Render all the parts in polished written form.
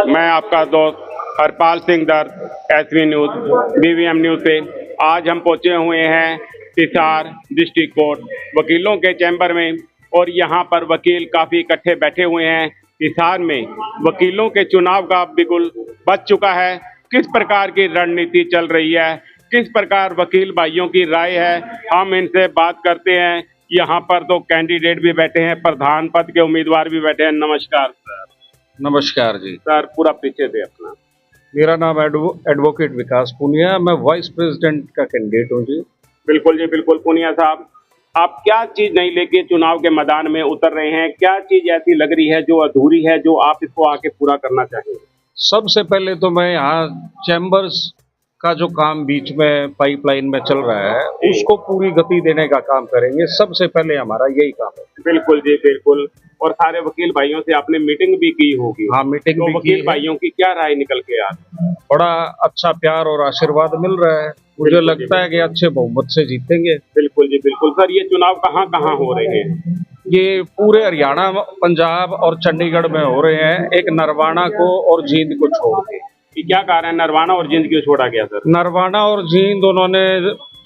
मैं आपका दोस्त हरपाल सिंह दर्द, एसवी न्यूज़, बीवीएम न्यूज़ से। आज हम पहुंचे हुए हैं हिसार डिस्ट्रिक्ट कोर्ट वकीलों के चैम्बर में, और यहां पर वकील काफ़ी इकट्ठे बैठे हुए हैं। हिसार में वकीलों के चुनाव का बिगुल बज चुका है। किस प्रकार की रणनीति चल रही है, किस प्रकार वकील भाइयों की राय है, हम इनसे बात करते हैं। यहाँ पर तो कैंडिडेट भी बैठे हैं, प्रधान पद के उम्मीदवार भी बैठे हैं। नमस्कार सर। नमस्कार जी। सर पूरा परिचय दे अपना। मेरा नाम एडवोकेट विकास पुनिया, मैं वाइस प्रेसिडेंट का कैंडिडेट हूँ जी। बिल्कुल जी बिल्कुल। पुनिया साहब, आप क्या चीज नहीं लेके चुनाव के मैदान में उतर रहे हैं? क्या चीज ऐसी लग रही है जो अधूरी है, जो आप इसको आके पूरा करना चाहेंगे? सबसे पहले तो मैं यहाँ चैम्बर्स का जो काम बीच में पाइपलाइन में चल रहा है उसको पूरी गति देने का काम करेंगे। सबसे पहले हमारा यही काम है। बिल्कुल जी बिल्कुल। और सारे वकील भाइयों से आपने मीटिंग भी की होगी। हाँ, मीटिंग तो भी की वकील है। भाइयों की क्या राय निकल के आ रही है? बड़ा अच्छा प्यार और आशीर्वाद मिल रहा है। मुझे बिल्कुल लगता है कि अच्छे बहुमत से जीतेंगे। बिल्कुल जी बिल्कुल। सर ये चुनाव कहाँ कहाँ हो रहे हैं? ये पूरे हरियाणा, पंजाब और चंडीगढ़ में हो रहे हैं, एक नरवाना को और जींद को छोड़ के। कि क्या कारण है नरवाना और जींद क्यों छोड़ा गया सर? नरवाना और जींद उन्होंने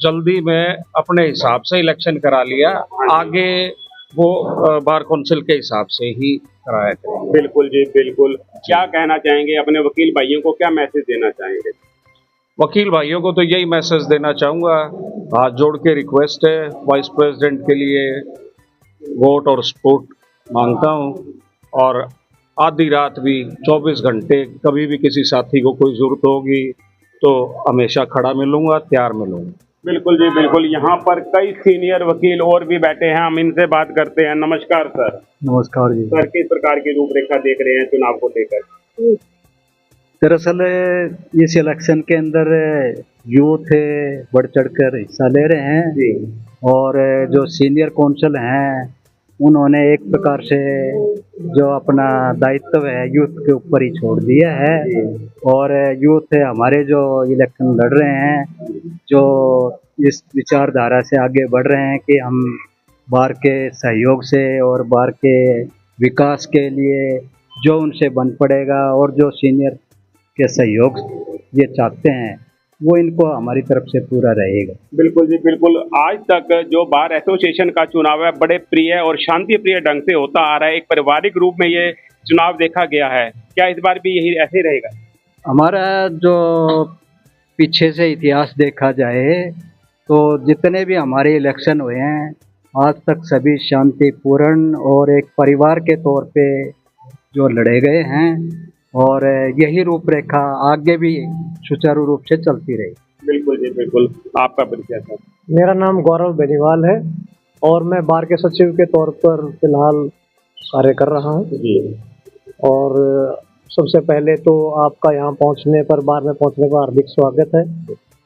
जल्दी में अपने हिसाब से इलेक्शन करा लिया, आगे वो बार काउंसिल के हिसाब से ही कराया करेंगे। बिल्कुल जी बिल्कुल। क्या कहना चाहेंगे अपने वकील भाइयों को, क्या मैसेज देना चाहेंगे? वकील भाइयों को तो यही मैसेज देना चाहूँगा, हाथ जोड़ के रिक्वेस्ट है, वाइस प्रेसिडेंट के लिए वोट और सपोर्ट मांगता हूँ। और आधी रात भी 24 घंटे कभी भी किसी साथी को कोई ज़रूरत होगी तो हमेशा खड़ा मिलूँगा, तैयार मिलूँगा। बिल्कुल जी बिल्कुल। यहाँ पर कई सीनियर वकील और भी बैठे हैं, हम इनसे बात करते हैं। नमस्कार सर। नमस्कार जी। सर किस प्रकार की रूपरेखा देख रहे हैं चुनाव को लेकर? दरअसल इस इलेक्शन के अंदर यूथ बढ़ चढ़कर हिस्सा ले रहे हैं जी। और जो सीनियर कौंसल हैं उन्होंने एक प्रकार से जो अपना दायित्व है यूथ के ऊपर ही छोड़ दिया है। और यूथ हमारे जो इलेक्शन लड़ रहे हैं, जो इस विचारधारा से आगे बढ़ रहे हैं कि हम बार के सहयोग से और बार के विकास के लिए जो उनसे बन पड़ेगा और जो सीनियर के सहयोग ये चाहते हैं वो इनको हमारी तरफ से पूरा रहेगा। बिल्कुल जी बिल्कुल। आज तक जो बार एसोसिएशन का चुनाव है बड़े प्रिय और शांति प्रिय ढंग से होता आ रहा है, एक पारिवारिक रूप में ये चुनाव देखा गया है। क्या इस बार भी यही ऐसे ही रहेगा? हमारा जो पीछे से इतिहास देखा जाए तो जितने भी हमारे इलेक्शन हुए हैं आज तक सभी शांतिपूर्ण और एक परिवार के तौर पे जो लड़े गए हैं, और यही रूपरेखा आगे भी सुचारू रूप से चलती रही। बिल्कुल जी बिल्कुल। आपका परिचय सर? मेरा नाम गौरव बेनीवाल है और मैं बार के सचिव के तौर पर फिलहाल कार्य कर रहा हूँ। जी। और सबसे पहले तो आपका यहाँ पहुँचने पर, बार में पहुँचने पर हार्दिक स्वागत है।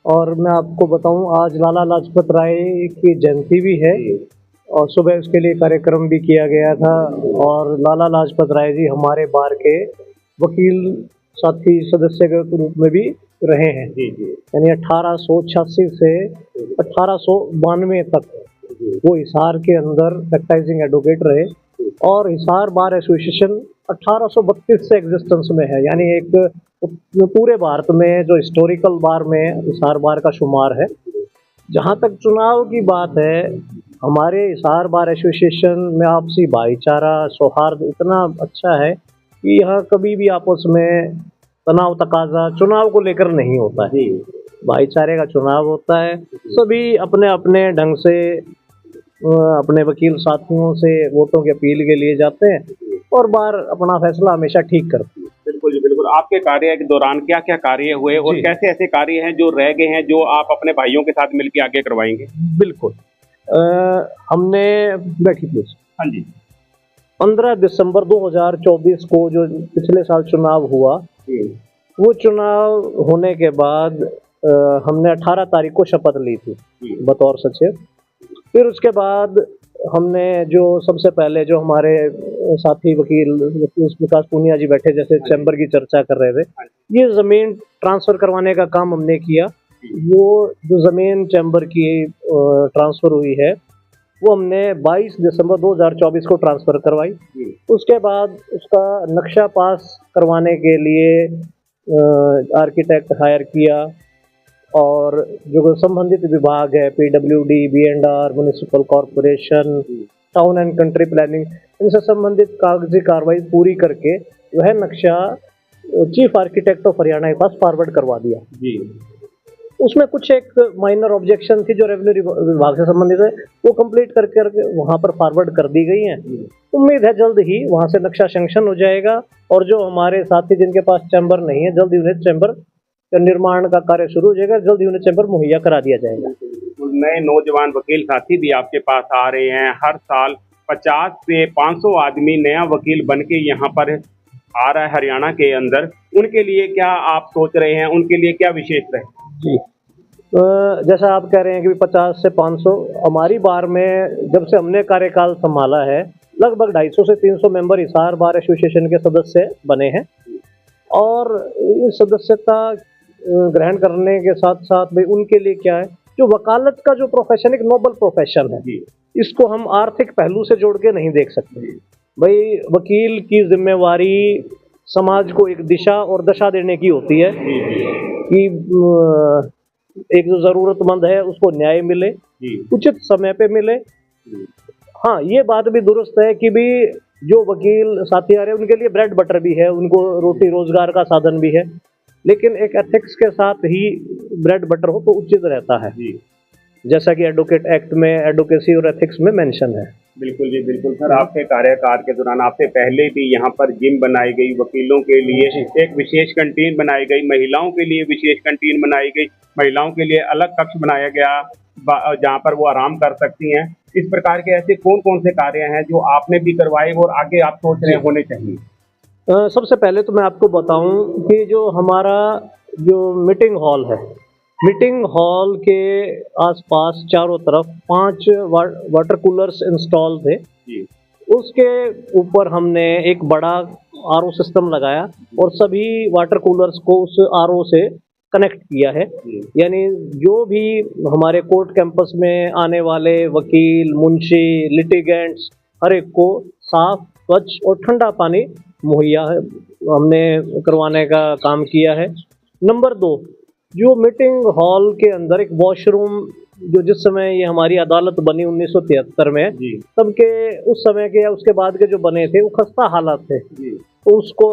और मैं आपको बताऊँ आज लाला लाजपत राय की जयंती भी है और सुबह उसके लिए कार्यक्रम भी किया गया था। और लाला लाजपत राय जी हमारे बार के वकील साथी सदस्य के रूप में भी रहे हैं। जी जी। यानी 1886 से 1892 तक वो हिसार के अंदर प्रैक्टिसिंग एडवोकेट रहे। और हिसार बार एसोसिएशन 1832 से एग्जिस्टेंस में है, यानी एक पूरे भारत में जो हिस्टोरिकल बार में हिसार बार का शुमार है। जहाँ तक चुनाव की बात है, हमारे हिसार बार एसोसिएशन में आपसी भाईचारा सौहार्द इतना अच्छा है कि यहाँ कभी भी आपस में तनाव तकाजा चुनाव को लेकर नहीं होता है। भाईचारे का चुनाव होता है, सभी अपने अपने ढंग से अपने वकील साथियों से वोटों की अपील के लिए जाते हैं और बार अपना फैसला हमेशा ठीक करती है। बिल्कुल जी बिल्कुल। आपके कार्य के दौरान क्या क्या कार्य हुए और जी। कैसे ऐसे कार्य हैं जो रह गए हैं, जो आप अपने भाइयों के साथ मिलकर आगे करवाएंगे? बिल्कुल। हमने बैठी प्लीज। हाँ जी। 15 दिसंबर 2024 को जो पिछले साल चुनाव हुआ, वो चुनाव होने के बाद हमने 18 तारीख को शपथ ली थी बतौर सचिव। फिर उसके बाद हमने जो सबसे पहले जो हमारे साथी वकील विकास पुनिया जी बैठे जैसे चैम्बर की चर्चा कर रहे थे, ये ज़मीन ट्रांसफ़र करवाने का काम हमने किया। वो जो ज़मीन चैम्बर की ट्रांसफ़र हुई है वो हमने 22 दिसंबर 2024 को ट्रांसफ़र करवाई। उसके बाद उसका नक्शा पास करवाने के लिए आर्किटेक्ट हायर किया, और जो संबंधित विभाग है PWD, B&R, municipal corporation, town and country planning, इनसे संबंधित कागजी कार्रवाई पूरी करके वह नक्शा चीफ आर्किटेक्ट ऑफ हरियाणा के पास फॉरवर्ड करवा दिया। जी। उसमें कुछ एक माइनर ऑब्जेक्शन थी जो रेवेन्यू विभाग से संबंधित है, वो कंप्लीट करके वहाँ पर फॉरवर्ड कर दी गई हैं। उम्मीद है जल्द ही वहाँ से नक्शा सैंक्शन हो जाएगा, और जो हमारे साथी जिनके पास चैम्बर नहीं है, जल्द ही उन्हें चैम्बर का निर्माण का कार्य शुरू हो जाएगा, जल्द ही उन्हें चैम्बर मुहैया करा दिया जाएगा। नए नौजवान वकील साथी भी आपके पास आ रहे हैं। हर साल 50 से 500 आदमी नया वकील बन के यहाँ पर आ रहा है हरियाणा के अंदर। उनके लिए क्या आप सोच रहे हैं, उनके लिए क्या विशेष रहे? जी, जैसा आप कह रहे हैं कि 50 से 500, हमारी बार में जब से हमने कार्यकाल संभाला है लगभग 250 से 300 मेंबर हिसार बार एसोसिएशन के सदस्य बने हैं, और इस सदस्यता ग्रहण करने के साथ साथ भाई उनके लिए क्या है, जो वकालत का जो प्रोफेशन एक नोबल प्रोफेशन है, इसको हम आर्थिक पहलू से जोड़ के नहीं देख सकते। भाई वकील की जिम्मेवारी समाज को एक दिशा और दशा देने की होती है कि एक जो ज़रूरतमंद है उसको न्याय मिले, उचित समय पे मिले। हाँ, ये बात भी दुरुस्त है कि भी जो वकील साथी आ रहे हैं उनके लिए ब्रेड बटर भी है, उनको रोटी रोजगार का साधन भी है, लेकिन एक एथिक्स के साथ ही ब्रेड बटर हो तो उचित रहता है, जैसा कि एडवोकेट एक्ट में एडवोकेसी और एथिक्स में मेंशन है। बिल्कुल जी, बिल्कुल सर। आपके कार्यकाल के दौरान आपसे पहले भी यहाँ पर जिम बनाई गई, वकीलों के लिए एक विशेष कैंटीन बनाई गई, महिलाओं के लिए विशेष कैंटीन बनाई गई, महिलाओं के लिए अलग कक्ष बनाया गया जहाँ पर वो आराम कर सकती हैं। इस प्रकार के ऐसे कौन कौन से कार्य हैं जो आपने भी करवाए और आगे आप सोच रहे होने चाहिए? सबसे पहले तो मैं आपको बताऊं कि जो हमारा जो मीटिंग हॉल है, मीटिंग हॉल के आसपास चारों तरफ 5 वाटर कूलर्स इंस्टॉल थे। उसके ऊपर हमने एक बड़ा आरओ सिस्टम लगाया और सभी वाटर कूलर्स को उस आरओ से कनेक्ट किया है। यानी जो भी हमारे कोर्ट कैंपस में आने वाले वकील, मुंशी, लिटिगेंट्स, हर एक को साफ, स्वच्छ और ठंडा पानी मुहैया हमने करवाने का काम किया है। नंबर 2, जो मीटिंग हॉल के अंदर एक वॉशरूम, जो जिस समय ये हमारी अदालत बनी 1973 में, तब के उस समय के या उसके बाद के जो बने थे वो खस्ता हालात थे, तो उसको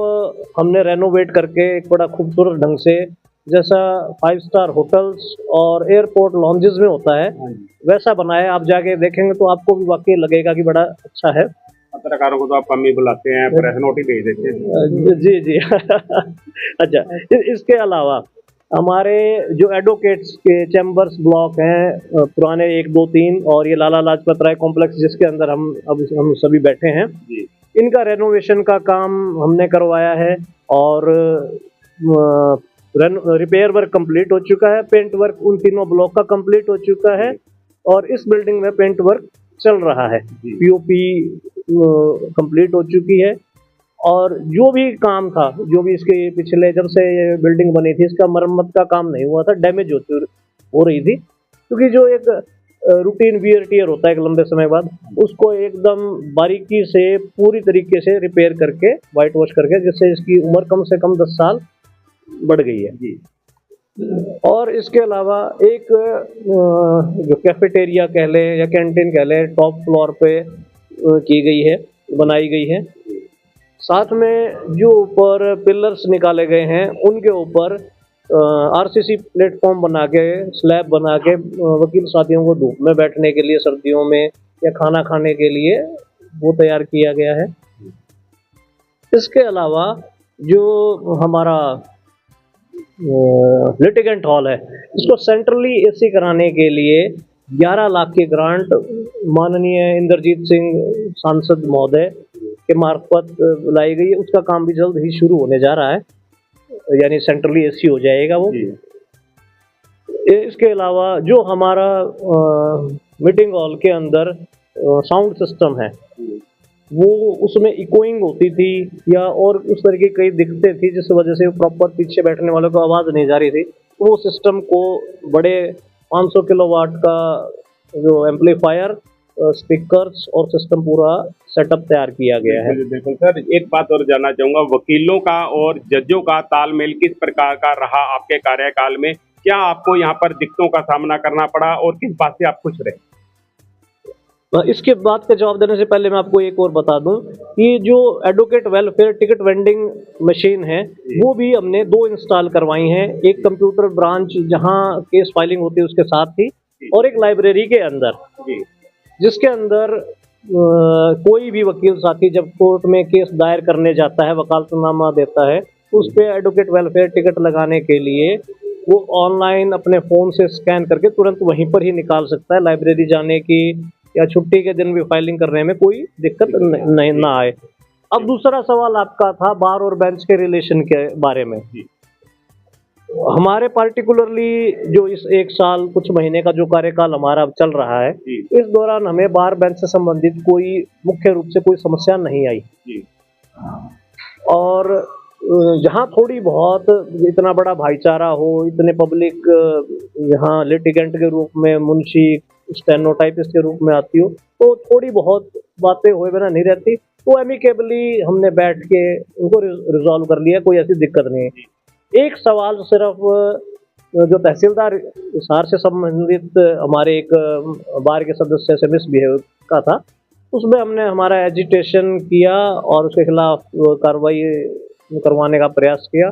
हमने रेनोवेट करके एक बड़ा खूबसूरत ढंग से, जैसा 5 स्टार होटल्स और एयरपोर्ट लॉन्जेस में होता है वैसा बनाया। आप जाके देखेंगे तो आपको भी वाकई लगेगा कि बड़ा अच्छा है। पत्रकारों को तो आप कम ही बुलाते हैं, प्रेस नोट ही भेज देते हैं। जी जी अच्छा, इसके अलावा हमारे जो एडवोकेट्स के चैम्बर्स ब्लॉक हैं पुराने 1, 2, 3 और ये लाला लाजपत राय कॉम्प्लेक्स जिसके अंदर हम सभी बैठे हैं, इनका रेनोवेशन का काम हमने करवाया है और रिपेयर वर्क कंप्लीट हो चुका है। पेंट वर्क उन तीनों ब्लॉक का कंप्लीट हो चुका है और इस बिल्डिंग में पेंट वर्क चल रहा है। पीओपी कंप्लीट हो चुकी है और जो भी काम था, जो भी इसके पिछले जब से ये बिल्डिंग बनी थी इसका मरम्मत का काम नहीं हुआ था, डैमेज हो रही थी, क्योंकि जो एक रूटीन वियर टियर होता है एक लंबे समय बाद, उसको एकदम बारीकी से पूरी तरीके से रिपेयर करके वाइट वॉश करके, जिससे इसकी उम्र कम से कम 10 साल बढ़ गई है। और इसके अलावा एक जो कैफेटेरिया कह लें या कैंटीन कह लें, टॉप फ्लोर पे की गई है, बनाई गई है। साथ में जो ऊपर पिलर्स निकाले गए हैं उनके ऊपर आरसीसी प्लेटफॉर्म बना के, स्लैब बना के वकील साथियों को धूप में बैठने के लिए सर्दियों में या खाना खाने के लिए वो तैयार किया गया है। इसके अलावा जो हमारा लिटिगेंट हॉल है, इसको सेंट्रली एसी कराने के लिए 11 लाख की ग्रांट माननीय इंद्रजीत सिंह सांसद महोदय के मार्फत लाई गई है। उसका काम भी जल्द ही शुरू होने जा रहा है, यानी सेंट्रली एसी हो जाएगा वो। इसके अलावा जो हमारा मीटिंग हॉल के अंदर साउंड सिस्टम है, वो उसमें इकोइंग होती थी या और उस तरह की कई दिक्कतें थी जिस वजह से प्रॉपर पीछे बैठने वालों को आवाज़ नहीं जा रही थी। वो सिस्टम को बड़े 500 किलोवाट का जो एम्पलीफायर स्पीकर्स और सिस्टम पूरा सेटअप तैयार किया गया है। बिल्कुल सर, एक बात और जानना चाहूंगा, वकीलों का और जजों का तालमेल किस प्रकार का रहा आपके कार्यकाल में? क्या आपको यहाँ पर दिक्कतों का सामना करना पड़ा और किस बात से आप खुश रहे? इसके बात का जवाब देने से पहले मैं आपको एक और बता दूं कि जो advocate welfare ticket vending machine है वो भी हमने 2 इंस्टॉल करवाई हैं, एक कंप्यूटर ब्रांच जहां केस फाइलिंग होती है उसके साथ ही, और एक लाइब्रेरी के अंदर, जिसके अंदर कोई भी वकील साथी जब कोर्ट में केस दायर करने जाता है, वकालतनामा देता है, तो उस पर एडवोकेट वेलफेयर टिकट लगाने के लिए वो ऑनलाइन अपने फ़ोन से स्कैन करके तुरंत वहीं पर ही निकाल सकता है। लाइब्रेरी जाने की या छुट्टी के दिन भी फाइलिंग करने में कोई दिक्कत नहीं ना आए। अब दूसरा सवाल आपका था बार और बेंच के रिलेशन के बारे में। हमारे पार्टिकुलरली जो इस 1 साल कुछ महीने का जो कार्यकाल हमारा अब चल रहा है, इस दौरान हमें बार बेंच से संबंधित कोई मुख्य रूप से कोई समस्या नहीं आई। और जहाँ थोड़ी बहुत इतना बड़ा भाईचारा हो, इतने पब्लिक यहाँ लिटिगेंट के रूप में, मुंशी स्टेनोटाइपिस्ट के रूप में आती हो, तो थोड़ी बहुत बातें हुए बिना नहीं रहती, तो एमिकेबली हमने बैठ के उनको रिजॉल्व कर लिया, कोई ऐसी दिक्कत नहीं है। एक सवाल सिर्फ जो तहसीलदार हिसार से संबंधित हमारे एक बार के सदस्य से मिसबिहेव का था, उसमें हमने हमारा एजिटेशन किया और उसके खिलाफ कार्रवाई करवाने का प्रयास किया।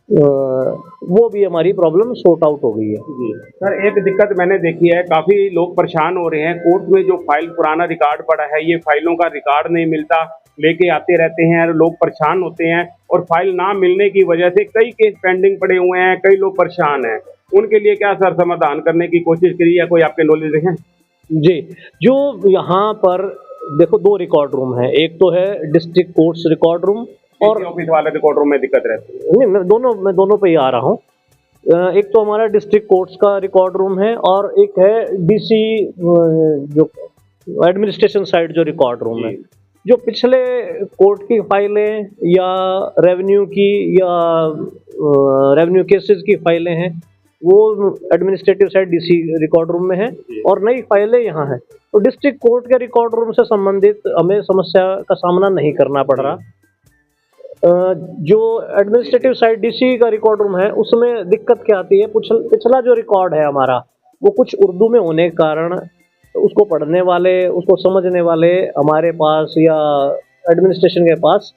वो भी हमारी प्रॉब्लम सॉर्ट आउट हो गई है। जी सर, एक दिक्कत मैंने देखी है, काफ़ी लोग परेशान हो रहे हैं। कोर्ट में जो फाइल पुराना रिकॉर्ड पड़ा है, ये फाइलों का रिकॉर्ड नहीं मिलता, लेके आते रहते हैं, लोग परेशान होते हैं, और फाइल ना मिलने की वजह से कई केस पेंडिंग पड़े हुए हैं, कई लोग परेशान हैं। उनके लिए क्या सर समाधान करने की कोशिश करी है, कोई आपके नॉलेज है? जी, जो यहाँ पर देखो 2 रिकॉर्ड रूम है, एक तो है डिस्ट्रिक्ट कोर्ट्स रिकॉर्ड रूम और ऑफिस वाले रिकॉर्ड रूम में दिक्कत रहती है। नहीं, मैं दोनों पे ही आ रहा हूँ। एक तो हमारा डिस्ट्रिक्ट कोर्ट्स का रिकॉर्ड रूम है और एक है डीसी जो एडमिनिस्ट्रेशन साइड जो रिकॉर्ड रूम है। जो पिछले कोर्ट की फाइलें या रेवेन्यू की या रेवेन्यू केसेस की फाइलें हैं, वो administrative side DC record room में है और नई फाइलें यहाँ हैं। तो डिस्ट्रिक्ट कोर्ट के रिकॉर्ड रूम से संबंधित हमें समस्या का सामना नहीं करना पड़ रहा। जो एडमिनिस्ट्रेटिव साइड डीसी का रिकॉर्ड रूम है, उसमें दिक्कत क्या आती है, पिछला जो रिकॉर्ड है हमारा वो कुछ उर्दू में होने के कारण उसको पढ़ने वाले, उसको समझने वाले हमारे पास या एडमिनिस्ट्रेशन के पास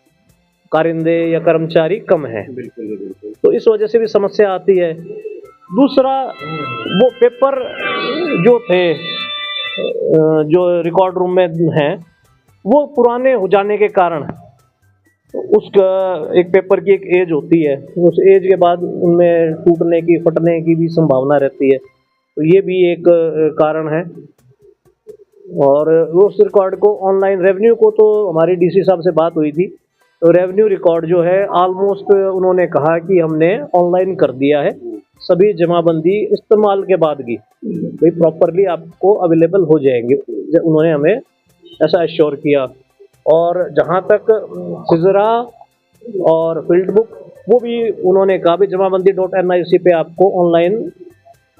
कारिंदे या कर्मचारी कम है। बिल्कुल। तो इस वजह से भी समस्या आती है। दूसरा, वो पेपर जो थे जो रिकॉर्ड रूम में हैं, वो पुराने हो जाने के कारण उसका एक पेपर की एक एज होती है, उस एज के बाद उनमें टूटने की, फटने की भी संभावना रहती है। तो ये भी एक कारण है। और उस रिकॉर्ड को ऑनलाइन, रेवेन्यू को तो हमारी डीसी साहब से बात हुई थी, तो रेवेन्यू रिकॉर्ड जो है ऑलमोस्ट उन्होंने कहा कि हमने ऑनलाइन कर दिया है, सभी जमाबंदी इस्तेमाल के बाद की भाई प्रॉपरली आपको अवेलेबल हो जाएंगे, उन्होंने हमें ऐसा एश्योर किया। और जहाँ तक सिजरा और फील्ड बुक, वो भी उन्होंने कहा भी जमाबंदी.nic पे आपको ऑनलाइन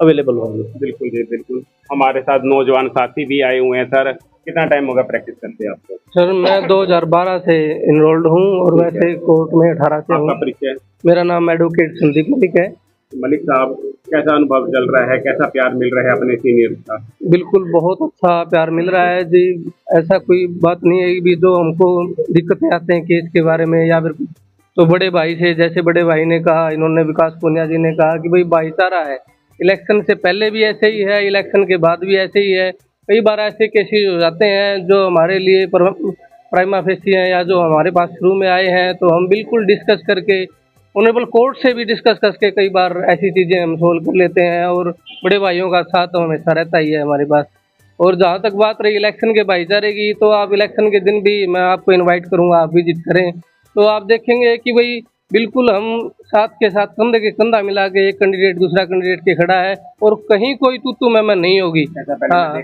अवेलेबल होंगे। बिल्कुल जी, बिल्कुल। हमारे साथ नौजवान साथी भी आए हुए हैं। सर, कितना टाइम होगा प्रैक्टिस करते हैं आपको? सर, मैं 2012 से इनरोल्ड हूँ और वैसे कोर्ट में 18 से हूँ। आपका परिचय? मेरा नाम एडवोकेट संदीप मलिक है। मलिक साहब, कैसा अनुभव चल रहा है, कैसा प्यार मिल रहा है अपने सीनियर का? बिल्कुल बहुत अच्छा प्यार मिल रहा है जी। ऐसा कोई बात नहीं है कि जो हमको दिक्कतें आते हैं केस के बारे में या फिर, तो बड़े भाई से, जैसे बड़े भाई ने कहा, इन्होंने विकास पुनिया जी ने कहा कि भाई भाईचारा है। इलेक्शन से पहले भी ऐसे ही है, इलेक्शन के बाद भी ऐसे ही है। कई बार ऐसे केसेस हो जाते हैं जो हमारे लिए प्राइमा फेसी हैं या जो हमारे पास शुरू में आए हैं, तो हम बिल्कुल डिस्कस करके, ऑनरेबल कोर्ट से भी डिस्कस करके कई बार ऐसी चीज़ें हम सोल्व कर लेते हैं। और बड़े भाइयों का साथ तो हमेशा रहता ही है हमारे पास। और जहाँ तक बात रही इलेक्शन के भाईचारे की, तो आप इलेक्शन के दिन भी मैं आपको इनवाइट करूँगा, आप विजिट करें, तो आप देखेंगे कि भाई बिल्कुल हम साथ के साथ कंधे के कंधा मिला के एक कैंडिडेट दूसरा कैंडिडेट के खड़ा है और कहीं कोई तू मैं नहीं होगी। हाँ,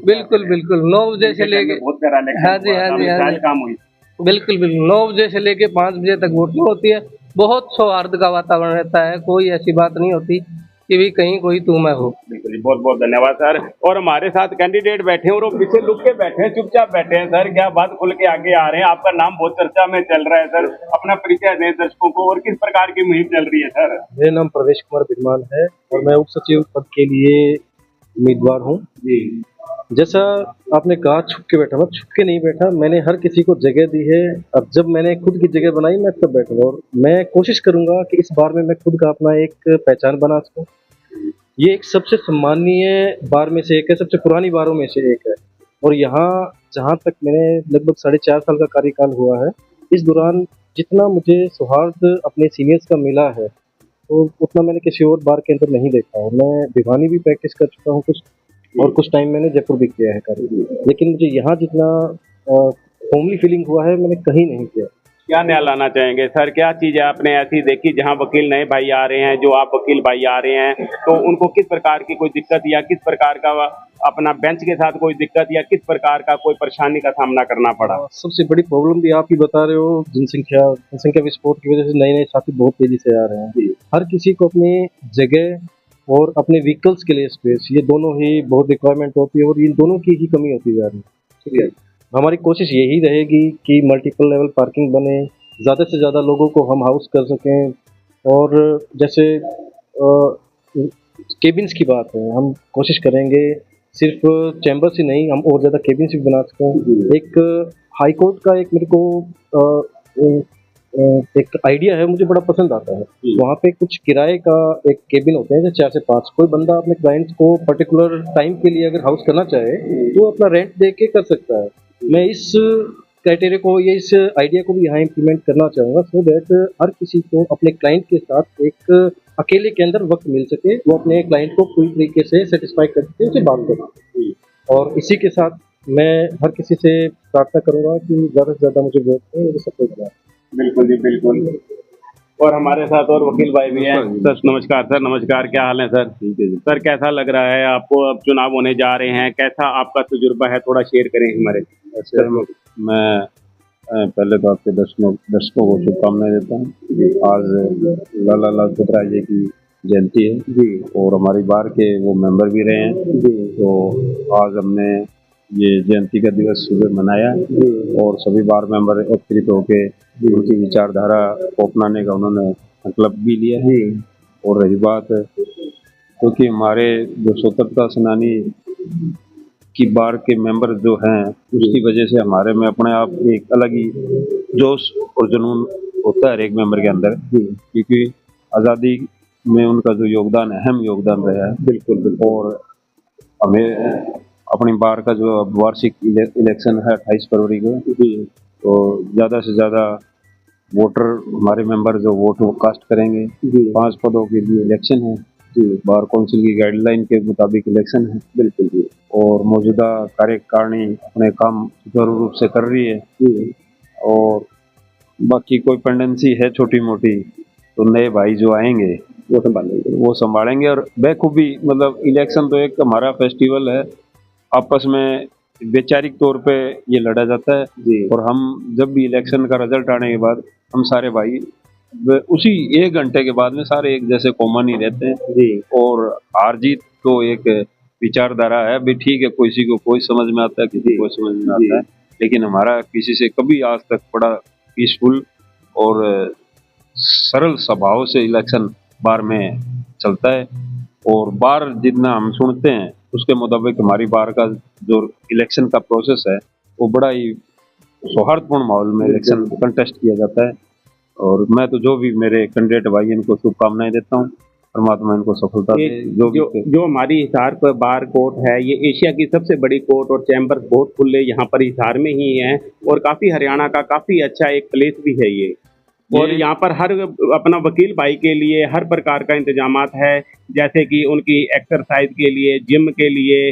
बिल्कुल बिल्कुल। 9 बजे से लेके, हाँ जी हाँ जी हाँ जी, बिल्कुल बिल्कुल 9 बजे से लेके 5 बजे तक वोटिंग होती है। बहुत सौहार्द का वातावरण रहता है, कोई ऐसी बात नहीं होती। कि भी कहीं कोई तू मैं हो। बिल्कुल जी, बहुत बहुत धन्यवाद सर। और हमारे साथ कैंडिडेट बैठे हैं और वो पीछे लुक के बैठे हैं, चुपचाप बैठे हैं सर, क्या बात खुल के आगे आ रहे हैं। आपका नाम बहुत चर्चा में चल रहा है सर, अपना परिचय दें दर्शकों को और किस प्रकार की मुहिम चल रही है सर। मेरा नाम प्रवेश कुमार बिरमान है और मैं उप सचिव पद के लिए उम्मीदवार हूँ। जी जैसा आपने कहा छुप के बैठा, मैं छुप के नहीं बैठा, मैंने हर किसी को जगह दी है। अब जब मैंने खुद की जगह बनाई मैं तब बैठूंगा और मैं कोशिश करूंगा कि इस बार में मैं खुद का अपना एक पहचान बना सकूं। ये एक सबसे सम्मानीय बार में से एक है, सबसे पुरानी बारों में से एक है और यहाँ जहाँ तक मैंने लगभग 4.5 साल का कार्यकाल हुआ है, इस दौरान जितना मुझे सौहार्द अपने सीनियर्स का मिला है तो उतना मैंने किसी और बार के अंदर नहीं देखा है। मैं भिवानी भी प्रैक्टिस कर चुका हूँ कुछ और कुछ टाइम मैंने जयपुर भी किया है कार्य, लेकिन मुझे यहाँ जितना होमली फीलिंग हुआ है मैंने कहीं नहीं किया। क्या नया लाना चाहेंगे सर, क्या चीज़ आपने ऐसी देखी जहां वकील नए भाई आ रहे हैं, जो आप वकील भाई आ रहे हैं, तो उनको किस प्रकार की कोई दिक्कत या किस प्रकार का अपना बेंच के साथ कोई दिक्कत या किस प्रकार का कोई परेशानी का सामना करना पड़ा? सबसे बड़ी प्रॉब्लम भी आप ही बता रहे हो, जनसंख्या विस्फोट की वजह से नए नए साथी बहुत तेजी से आ रहे हैं। हर किसी को अपनी जगह और अपने व्हीकल्स के लिए स्पेस, ये दोनों ही बहुत रिक्वायरमेंट होती है और इन दोनों की ही कमी होती जा रही है। ठीक है, हमारी कोशिश यही रहेगी कि मल्टीपल लेवल पार्किंग बने, ज़्यादा से ज़्यादा लोगों को हम हाउस कर सकें और जैसे केबिन्स की बात है, हम कोशिश करेंगे सिर्फ चैम्बर्स ही नहीं, हम और ज़्यादा केबिन्स भी बना सकें। एक हाई कोर्ट का एक मेरे को एक आइडिया है, मुझे बड़ा पसंद आता है। वहाँ पे कुछ किराए का एक केबिन होते हैं जैसे 4 से 5, कोई बंदा अपने क्लाइंट्स को पर्टिकुलर टाइम के लिए अगर हाउस करना चाहे तो अपना रेंट दे के कर सकता है। मैं इस क्राइटेरिया को, ये इस आइडिया को भी यहाँ इम्प्लीमेंट करना चाहूँगा सो दैट हर किसी को अपने क्लाइंट के साथ एक अकेले के अंदर वक्त मिल सके, वो अपने क्लाइंट को पूरी तरीके से सेटिस्फाई कर सके, उसे बात करें। और इसी के साथ मैं हर किसी से प्रार्थना करूँगा कि ज़्यादा से ज़्यादा मुझे वोट दें, मुझे सपोर्ट करें। बिल्कुल जी बिल्कुल। और हमारे साथ और वकील भाई भी हैं सर। नमस्कार सर। नमस्कार, क्या हाल है सर? ठीक है जी सर। कैसा लग रहा है आपको, अब चुनाव होने जा रहे हैं, कैसा आपका तजुर्बा है, थोड़ा शेयर करें हमारे। ऐसे मैं पहले तो आपके दर्शकों को शुभकामनाएं देता हूँ। आज लाला लाजपत राय जी की जयंती है जी और हमारी बार के वो मेंबर भी रहे हैं जी, तो आज हमने ये जयंती का दिवस सुबह मनाया और सभी बार मेंबर एकत्रित होके उनकी विचारधारा को अपनाने का उन्होंने संकल्प भी लिया है। और रही बात क्योंकि हमारे जो स्वतंत्रता सेनानी की बार के मेंबर जो हैं, उसकी वजह से हमारे में अपने आप एक अलग ही जोश और जुनून होता है एक मेंबर के अंदर, क्योंकि आज़ादी में उनका जो योगदान है, अहम योगदान रहा है। बिल्कुल। और हमें अपनी बार का जो अब वार्षिक इलेक्शन है 28 फरवरी को, तो ज़्यादा से ज़्यादा वोटर हमारे मेंबर जो वोट कास्ट करेंगे। 5 पदों के लिए इलेक्शन है जी, बार काउंसिल की गाइडलाइन के मुताबिक इलेक्शन है। बिल्कुल जी। और मौजूदा कार्यकारिणी अपने काम सुचारू रूप से कर रही है जी। और बाकी कोई पेंडेंसी है छोटी मोटी तो नए भाई जो आएंगे वो संभालेंगे और बेखूबी, मतलब इलेक्शन तो एक हमारा फेस्टिवल है, आपस में वैचारिक तौर पे ये लड़ा जाता है जी। और हम जब भी इलेक्शन का रिजल्ट आने के बाद हम सारे भाई उसी 1 घंटे के बाद में सारे एक जैसे कॉमन ही रहते हैं जी। और हार जीत तो एक विचारधारा है भी, ठीक है, किसी को कोई समझ में आता है, किसी को समझ में आता है, लेकिन हमारा किसी से कभी आज तक बड़ा पीसफुल और सरल स्वभाव से इलेक्शन बार में चलता है। और बार जितना हम सुनते हैं उसके मुताबिक हमारी बार का जो इलेक्शन का प्रोसेस है वो बड़ा ही सौहार्दपूर्ण माहौल में इलेक्शन कंटेस्ट किया जाता है। और मैं तो जो भी मेरे कैंडिडेट भाई इनको शुभकामनाएं देता हूँ, परमात्मा इनको सफलता दे। जो हमारी हिसार पर बार कोर्ट है, ये एशिया की सबसे बड़ी कोर्ट और चैम्बर बहुत खुले यहाँ पर हिसार में ही है और काफ़ी हरियाणा का काफ़ी अच्छा एक प्लेस भी है ये। और यहाँ पर हर अपना वकील भाई के लिए हर प्रकार का इंतजामात है, जैसे कि उनकी एक्सरसाइज के लिए, जिम के लिए,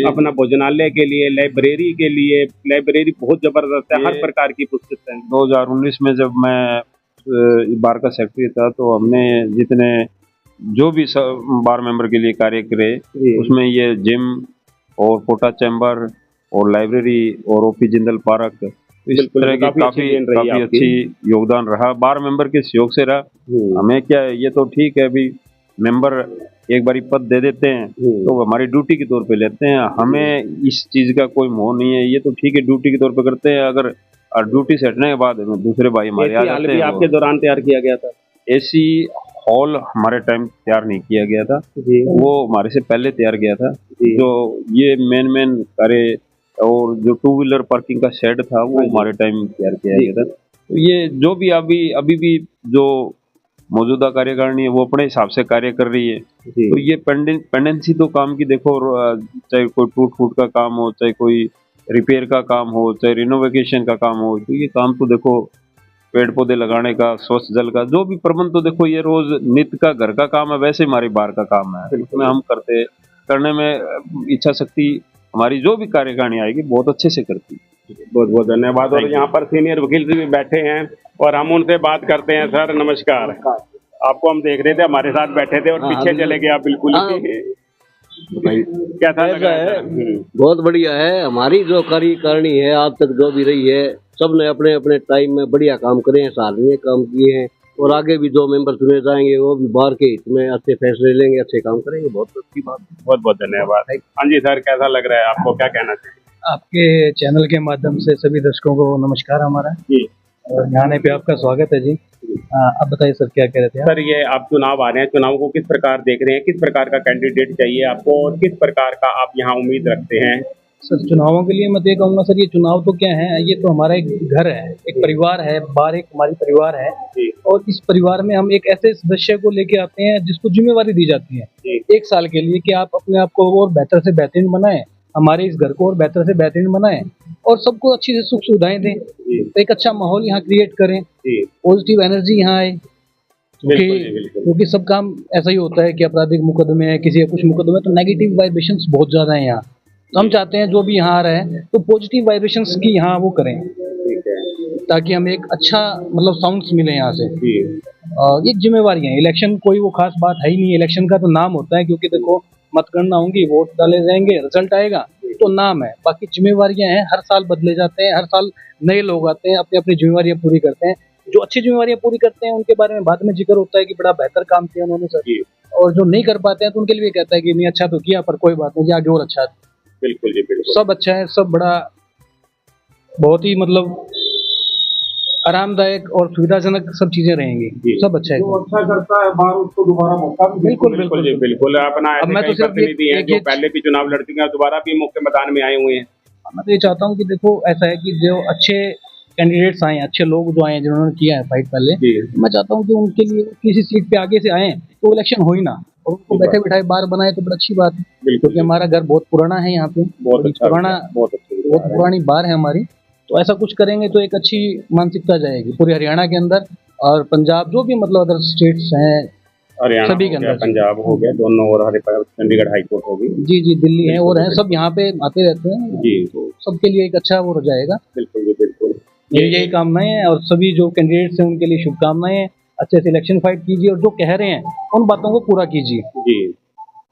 अपना भोजनालय के लिए, लाइब्रेरी के लिए। लाइब्रेरी बहुत जबरदस्त है, हर प्रकार की पुस्तक है। 2019 में जब मैं बार का सेक्रेटरी था तो हमने जितने जो भी बार मेंबर के लिए कार्य करे उसमें ये जिम और पोटा चैम्बर और लाइब्रेरी और ओपी जिंदल पार्क, इस तरह की काफी अच्छी योगदान रहा, बार मेंबर के सहयोग से रहा। हमें क्या है, ये तो ठीक है अभी मेंबर एक बारी पद दे देते हैं तो हमारी ड्यूटी के तौर पे लेते हैं। हमें इस चीज का कोई मोह नहीं है, ये तो ठीक है ड्यूटी के तौर पे करते हैं। अगर ड्यूटी से हटने के बाद हमें दूसरे भाई हमारे आ एसी हाल जाते भी हैं। आपके दौरान तैयार किया गया था? एसी हॉल हमारे टाइम तैयार नहीं किया गया था, वो हमारे से पहले तैयार किया था। जो ये मेन कार्य और जो टू व्हीलर पार्किंग का शेड था वो हमारे टाइम तैयार किया गया था। तो ये जो भी अभी भी जो मौजूदा कार्यकारिणी है वो अपने हिसाब से कार्य कर रही है। तो ये पेंडेंसी तो काम की देखो, चाहे कोई टूट फूट का काम हो, चाहे कोई रिपेयर का काम हो, चाहे रिनोवेशन का काम हो, तो ये काम तो देखो पेड़ पौधे लगाने का, स्वच्छ जल का, जो भी प्रबंध तो देखो ये रोज नित्य का घर का काम है, वैसे हमारी बाहर का काम है। इसमें हम करने में इच्छा शक्ति हमारी जो भी कार्यकारिणी आएगी बहुत अच्छे से करती है। बहुत बहुत धन्यवाद। और यहाँ पर सीनियर वकील जी भी बैठे हैं और हम उनसे बात करते हैं। सर नमस्कार, आपको हम देख रहे थे, हमारे साथ बैठे थे और पीछे चले गए आप बिल्कुल ही। कैसा लग रहा है? बहुत बढ़िया है। हमारी जो कार्यकारिणी है आज तक जो भी रही है, सब ने अपने अपने टाइम में बढ़िया काम करे हैं, साल में काम किए हैं और आगे भी जो मेंबर चुने जाएंगे वो भी बाहर के हित में अच्छे फैसले लेंगे, अच्छे काम करेंगे। बहुत अच्छी बात। बहुत बहुत धन्यवाद। हाँ जी सर, कैसा लग रहा है आपको, क्या कहना चाहिए? आपके चैनल के माध्यम से सभी दर्शकों को नमस्कार हमारा जी। और यहाँ आने पे आपका स्वागत है जी। अब बताइए सर, क्या कह रहे थे आप? सर ये आप चुनाव आ रहे हैं, चुनाव को किस प्रकार देख रहे हैं, किस प्रकार का कैंडिडेट चाहिए आपको और किस प्रकार का आप यहाँ उम्मीद रखते हैं? सर चुनावों के लिए मैं तो ये कहूँगा सर, ये चुनाव तो क्या है, ये तो हमारा एक घर है, एक परिवार है, बाहर एक हमारी परिवार है जी। और इस परिवार में हम एक ऐसे सदस्य को लेके आते हैं जिसको जिम्मेवारी दी जाती है जी। 1 साल के लिए कि आप अपने आप को और बेहतर से बेहतरीन बनाएं, हमारे इस घर को और बेहतर से बेहतरीन बनाएं और सबको अच्छी से सुख सुविधाएं दें, तो एक अच्छा माहौल यहाँ क्रिएट करें, पॉजिटिव एनर्जी यहाँ आए। क्योंकि सब काम ऐसा ही होता है कि आपराधिक मुकदमे है, किसी का कुछ मुकदमे, तो नेगेटिव वाइब्रेशंस बहुत ज्यादा है यहाँ। तो हम चाहते हैं जो भी यहाँ आ रहे हैं तो पॉजिटिव वाइब्रेशंस की यहाँ वो करें, ताकि हमें एक अच्छा मतलब साउंड्स मिले यहाँ से। ये जिम्मेवारी है, इलेक्शन कोई वो खास बात है ही नहीं। इलेक्शन का तो नाम होता है, क्योंकि देखो मतगणना होंगी, वोट डाले जाएंगे, रिजल्ट आएगा, तो नाम है। बाकी जिम्मेवारियां हैं, हर साल बदले जाते हैं, हर साल नए लोग आते हैं, अपनी अपनी जिम्मेवारियां पूरी करते हैं। जो अच्छी जिम्मेवारियां पूरी करते हैं उनके बारे में बाद में जिक्र होता है कि बड़ा बेहतर काम किया उन्होंने सर, और जो नहीं कर पाते हैं तो उनके लिए कहता है कि नहीं अच्छा तो किया पर कोई बात नहीं, आगे और अच्छा है। बिल्कुल जी, बिल्कुल सब अच्छा है, सब बड़ा बहुत ही मतलब आरामदायक और सुविधाजनक सब चीजें रहेंगी, सब अच्छा है। जो अच्छा करता है बाहर उसको दोबारा मौका भी बिल्कुल बिल्कुल जी, बिल्कुल। अपना अब मैं तो ऐसे सिर्फ प्रतिनिधि हैं एक जो पहले भी चुनाव लड़ चुके हैं, दोबारा भी मुख्य मैदान में आए हुए हैं। मैं तो ये चाहता हूँ कि देखो ऐसा है कि जो अच्छे कैंडिडेट्स आए, अच्छे लोग जो आए हैं जिन्होंने किया है फाइट पहले, मैं चाहता हूँ कि उनके लिए किसी सीट पे आगे से आए तो इलेक्शन हो ही ना, और उनको बैठे बिठाए बाहर बनाए तो बड़ी अच्छी बात है। क्योंकि हमारा घर बहुत पुराना है यहाँ पे, बहुत पुराना, बहुत पुरानी बार है हमारी, तो ऐसा कुछ करेंगे तो एक अच्छी मानसिकता जाएगी पूरे हरियाणा के अंदर और पंजाब, जो भी मतलब अदर स्टेट्स हैं हरियाणा सभी के अंदर, पंजाब हो गया दोनों, और चंडीगढ़ हाई कोर्ट होगी। जी जी, दिल्ली है और है, सब यहाँ पे आते रहते हैं जी, तो सबके लिए एक अच्छा वो हो जाएगा। बिल्कुल जी, बिल्कुल। यही कामनाएं हैं और सभी जो कैंडिडेट्स हैं उनके लिए शुभकामनाएं हैं। अच्छे से इलेक्शन फाइट कीजिए और जो कह रहे हैं उन बातों को पूरा कीजिए। जी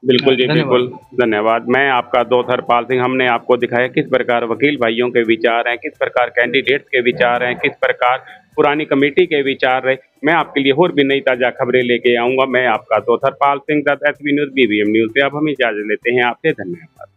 बिल्कुल जी, बिल्कुल धन्यवाद। मैं आपका दोस्त हरपाल सिंह। हमने आपको दिखाया किस प्रकार वकील भाइयों के विचार हैं, किस प्रकार कैंडिडेट्स के विचार हैं, किस प्रकार पुरानी कमेटी के विचार रहे। मैं आपके लिए और भी नई ताज़ा खबरें लेके आऊँगा। मैं आपका दोस्त Harpal Singh, SB news BVM news से अब हम इजाज़त लेते हैं आपसे। धन्यवाद।